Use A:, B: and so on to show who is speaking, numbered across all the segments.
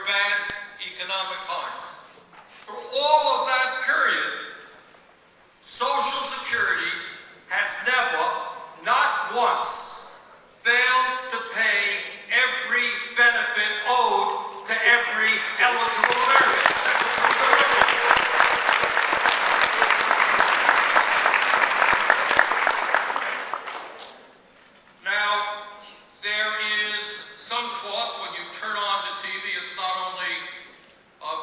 A: bad economic times. Through all of that period, Social Security has never, not once, failed to pay every benefit owed to every eligible American. Now, there is some talk when you turn on the TV, it's not only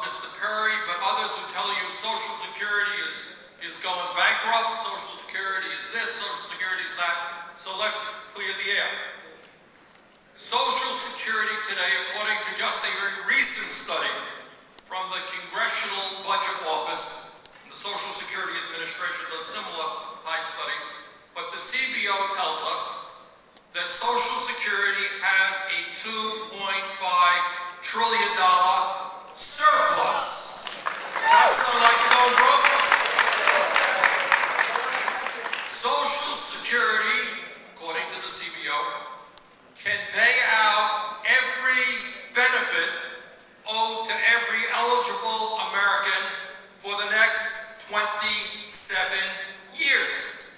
A: Mr. Perry, but others who tell you Social Security is going bankrupt, Social Security is this, Social Security is that. So let's clear the air. Social Security today, according to just a very recent study from the Congressional Budget Office, and the Social Security Administration does similar type studies, but the CBO tells us that Social Security has a $2.5 trillion surplus. Does that sound like you're going broke? Social Security, according to the CBO, can pay out every benefit owed to every eligible American for the next 27 years.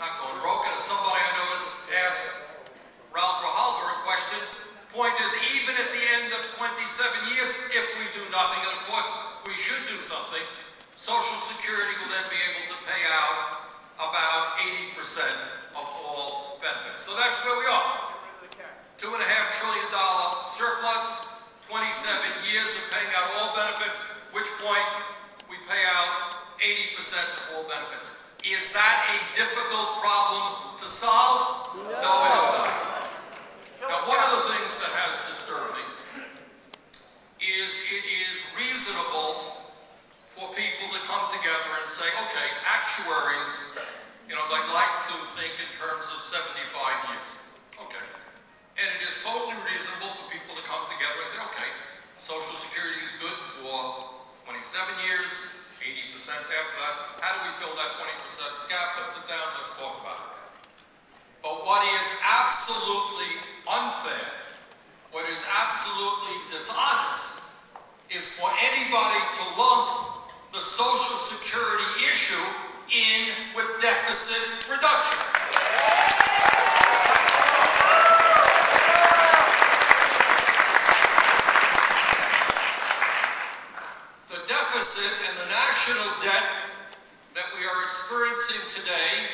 A: Not going broke. And as somebody I noticed asked Ralph Rahalver a question, point is, even at the end of 27 years, if we do nothing, and of course we should do something, Social Security will then be able to pay out about 80% of all benefits. So that's where we are. $2.5 trillion surplus, 27 years of paying out all benefits, which point we pay out 80% of all benefits. Is that a difficult problem to solve? No, it is not. Now, one of the things that has disturbed me is it is reasonable for people to come together and say, okay, actuaries, they'd like to think in terms of 75 years. Okay. And it is totally reasonable for people to come together and say, okay, Social Security is good for 27 years, 80% after that. How do we fill that 20% gap? Let's sit down, let's talk about it. But what is absolutely unfair, what is absolutely dishonest, is for anybody to lump the Social Security issue in with deficit reduction. The deficit and the national debt that we are experiencing today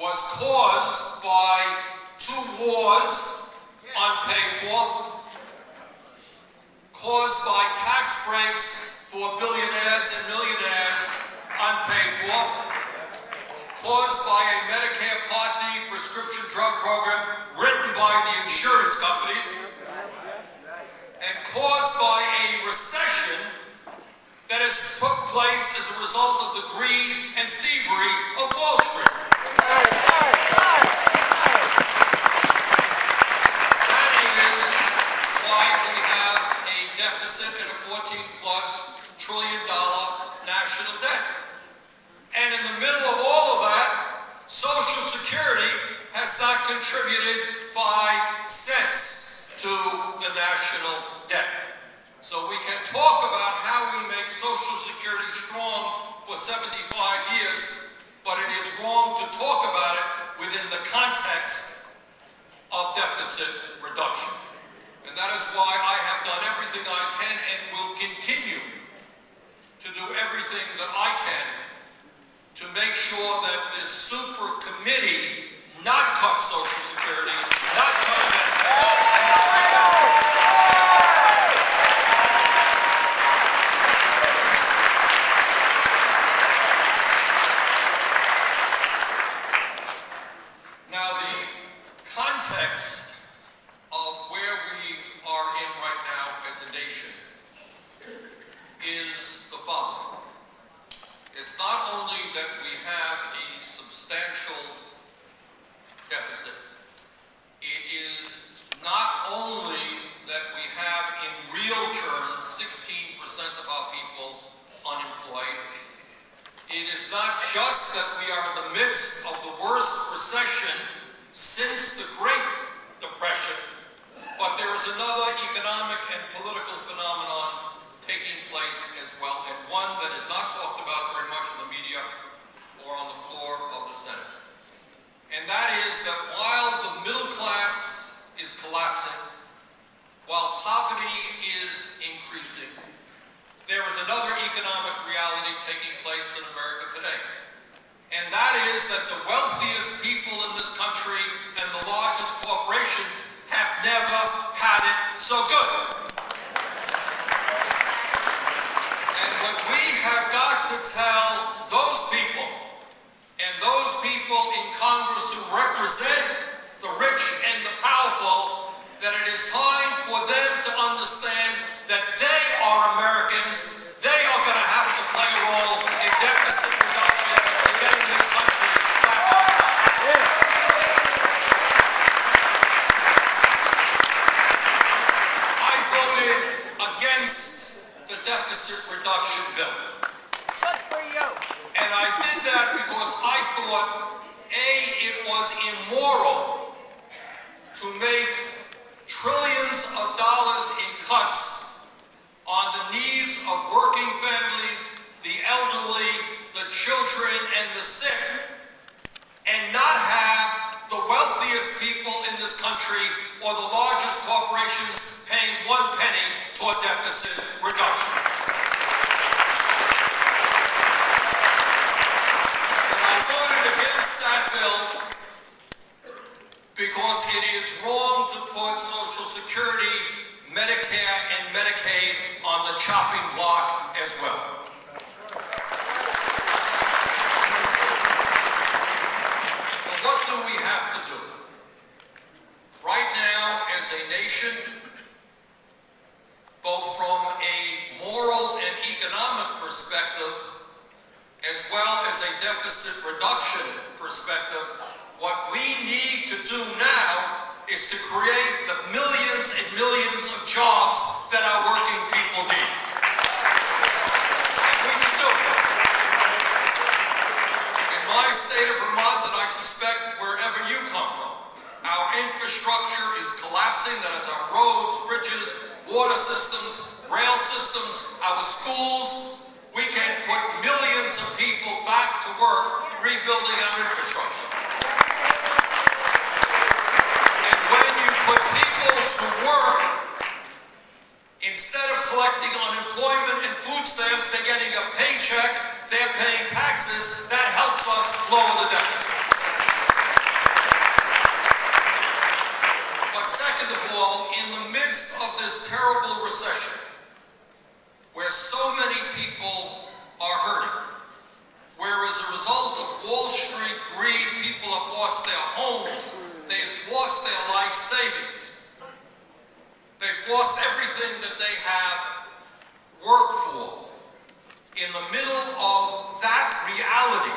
A: was caused by 2 wars unpaid for, caused by tax breaks for billionaires and millionaires unpaid for, caused by a Medicare Part D prescription drug program written by the insurance companies, and caused by a recession that has took place as a result of the greed and thievery of Wall Street. That is why we have a deficit and a $14+ trillion national debt. And in the middle of all of that, Social Security has not contributed 5 cents to the national debt. So we can talk about how we make Social Security strong for 75 years, but it is wrong to talk about it within the context of deficit reduction. And that is why I have done everything I can and will continue to do everything that I can to make sure that this super committee not cut Social Security, not cut Medicare. Now, the context of where we are in right now as a nation is the following. It's not only that we have a substantial deficit, it is not only that we have in real terms 16% of our people unemployed, it is not just that we are in the midst of the worst recession since the Great Depression, but there is there's another economic and political phenomenon taking place as well, and one that is not talked about very much in the media or on the floor of the Senate. And that is that while the middle class is collapsing, while poverty is increasing, there is another economic reality taking place in America today. And that is that the wealthiest people in this country and the largest corporations have never had it so good. And what we have got to tell those people and those people in Congress who represent the rich and the powerful, that it is time for them to understand that they are Americans. They are going to have to play a role in deficit reduction in getting this country back on track. I voted against the deficit reduction bill.
B: Good for you.
A: And I did that because I thought, A, it was immoral to make trillions of dollars in cuts on the needs of working families, the elderly, the children, and the sick, and not have the wealthiest people in this country or the largest corporations paying 1 penny toward deficit reduction. Voted against that bill because it is wrong to put Social Security, Medicare, and Medicaid on the chopping block as well. So what do we have to do? Right now, as a nation, both from a moral and economic perspective, as well as a deficit reduction perspective, what we need to do now is to create the millions and millions of jobs that our working people need. And we can do it. In my state of Vermont, and I suspect wherever you come from, our infrastructure is collapsing. That is our roads, bridges, water systems, rail systems, our schools. We can put millions of people back to work rebuilding our infrastructure. And when you put people to work, instead of collecting unemployment and food stamps, they're getting a paycheck, they're paying taxes, that helps us lower the deficit. But second of all, in the midst of this terrible recession, where so many people are hurting, where as a result of Wall Street greed, people have lost their homes, they've lost their life savings, they've lost everything that they have worked for. In the middle of that reality,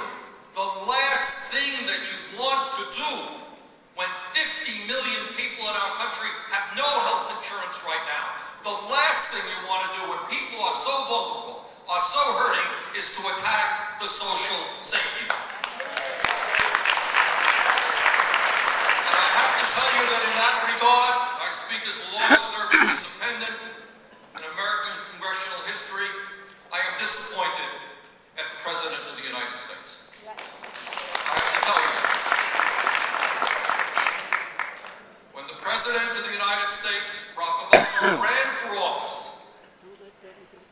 A: the last thing that you want to do when 50 million people in our country have no health insurance right now, the last thing you want to do when people are so vulnerable, are so hurting, is to attack the social safety net. And I have to tell you that in that regard, I speak as a long-serving independent in American congressional history, I am disappointed at the President of the United States. I have to tell you that. When the President of the United States, Barack Obama, ran for office,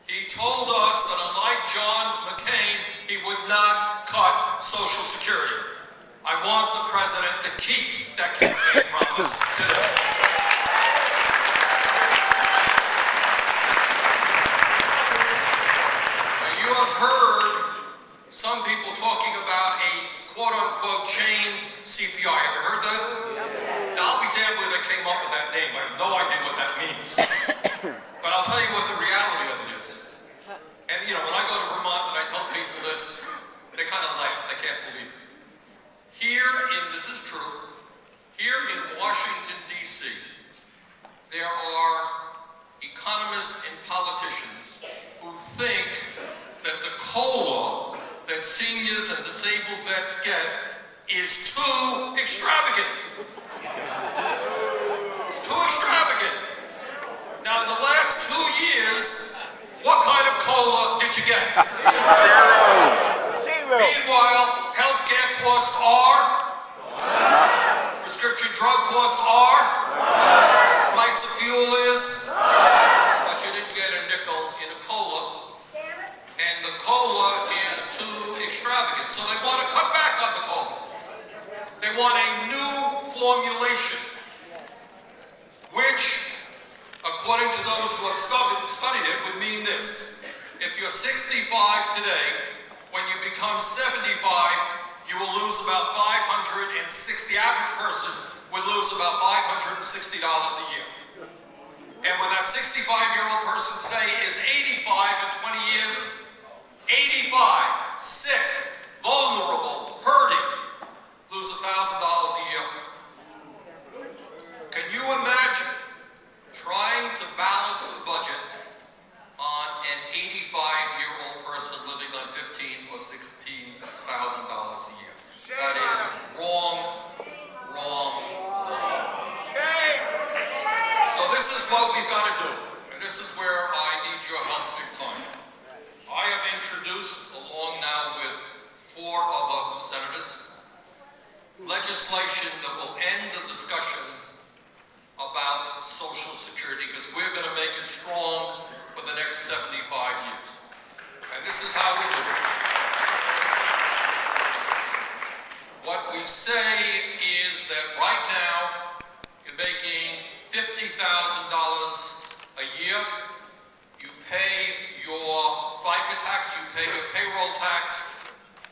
A: he told us that unlike John McCain, he would not cut Social Security. I want the President to keep that campaign promise today. Now, you have heard some people talking about a quote-unquote chained CPI. Have you heard that? Now, I'll be damned whether they came up with that name. I have no idea what that means. But I'll tell you what the reality of it is. And, you know, when I go to Vermont and I tell people this, they kind of laugh. They can't believe it. This is true, here in Washington, D.C., there are economists and politicians who think that the COLA that seniors and disabled vets get is too extravagant. It's too extravagant. studied it would mean this. If you're 65 today, when you become 75, you will lose about the average person would lose about $560 a year. And when that 65-year-old person today is 85 in 20 years, 85, sick, vulnerable, hurting, lose $1,000 a year. Can you imagine trying to balance the budget on an 85-year-old person living on $15,000 or $16,000 a year? That is wrong, wrong, wrong. So this is what we've got to do, and this is where I need your help big time. I have introduced, along now with 4 other senators, legislation that will end the discussion about Social Security, because we're going to make it strong for the next 75 years. And this is how we do it. What we say is that right now, you're making $50,000 a year. You pay your FICA tax, you pay your payroll tax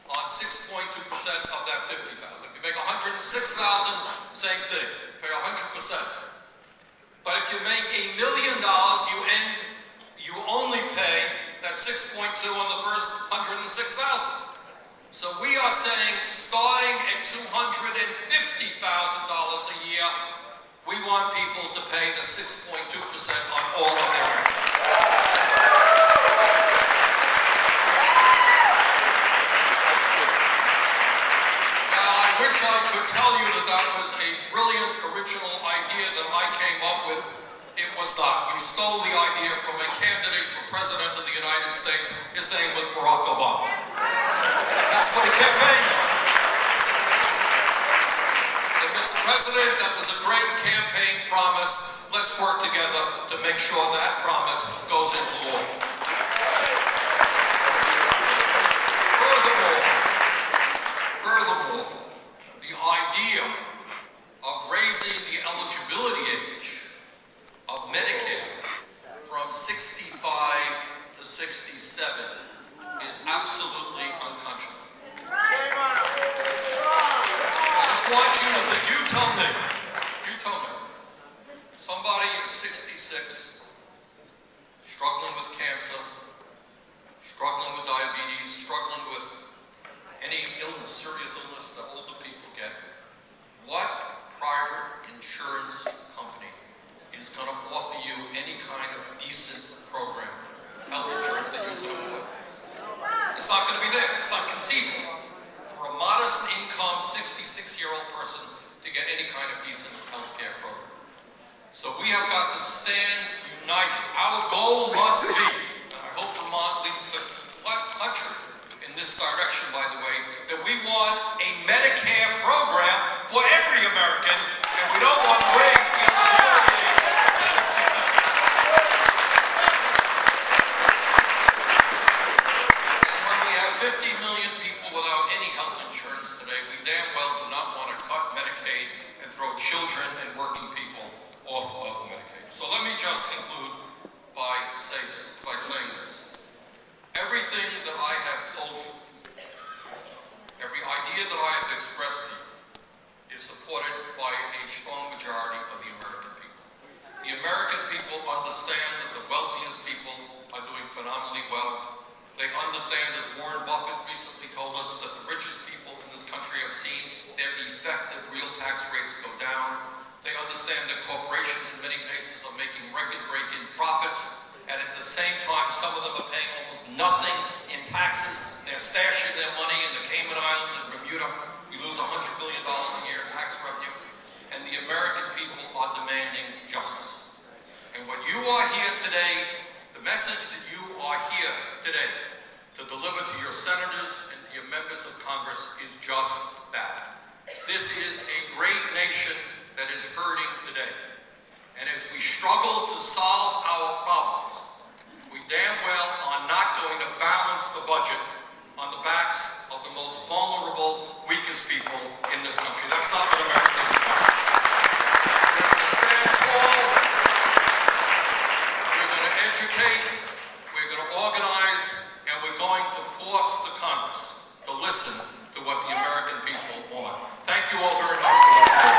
A: on 6.2% of that $50,000. If you make $106,000, same thing, pay 100%. But if you make $1 million, you only pay that 6.2 on the first 106,000. So we are saying, starting at $250,000 a year, we want people to pay the 6.2% on all of their income. Now, I wish I could tell you that that was a brilliant original idea that I came up with. It was not. We stole the idea from a candidate for President of the United States. His name was Barack Obama. That's what he campaigned on. So, Mr. President, that was a great campaign promise. Let's work together to make sure that promise goes into law. Furthermore, the idea of raising the eligibility age of Medicare from 65 to 67 is absolutely unconscionable. I just want you to think, you tell me, somebody is 66, struggling with cancer, struggling with diabetes, struggling with any illness, serious illness that older people get. What private insurance company is going to offer you any kind of decent program, health insurance that you can afford? It's not going to be there. It's not conceivable for a modest income 66-year-old person to get any kind of decent health care program. So we have got to stand united. Our goal must be, and I hope Vermont leads the country in this direction, by the way, that we want a Medicare program for every American, and we don't want to raise the eligibility age to 67. And when we have 50 million people without any health insurance today, we damn well do not want to cut Medicaid and throw children and working people off of Medicaid. So let me just conclude by saying this. Everything that I have told you, every idea that I have expressed to you, is supported by a strong majority of the American people. The American people understand that the wealthiest people are doing phenomenally well. They understand, as Warren Buffett recently told us, that the richest people in this country have seen their effective real tax rates go down. They understand that corporations in many cases are making record-breaking profits. And at the same time, some of them are paying almost nothing in taxes. They're stashing their money in the Cayman Islands and Bermuda. We lose $100 billion a year in tax revenue. And the American people are demanding justice. And what you are here today, the message that you are here today to deliver to your senators and to your members of Congress is just that. This is a great nation that is hurting today. And as we struggle to solve our problems, we damn well are not going to balance the budget on the backs of the most vulnerable, weakest people in this country. That's not what Americans are about. We're going to stand tall. We're going to educate. indicates we're going to organize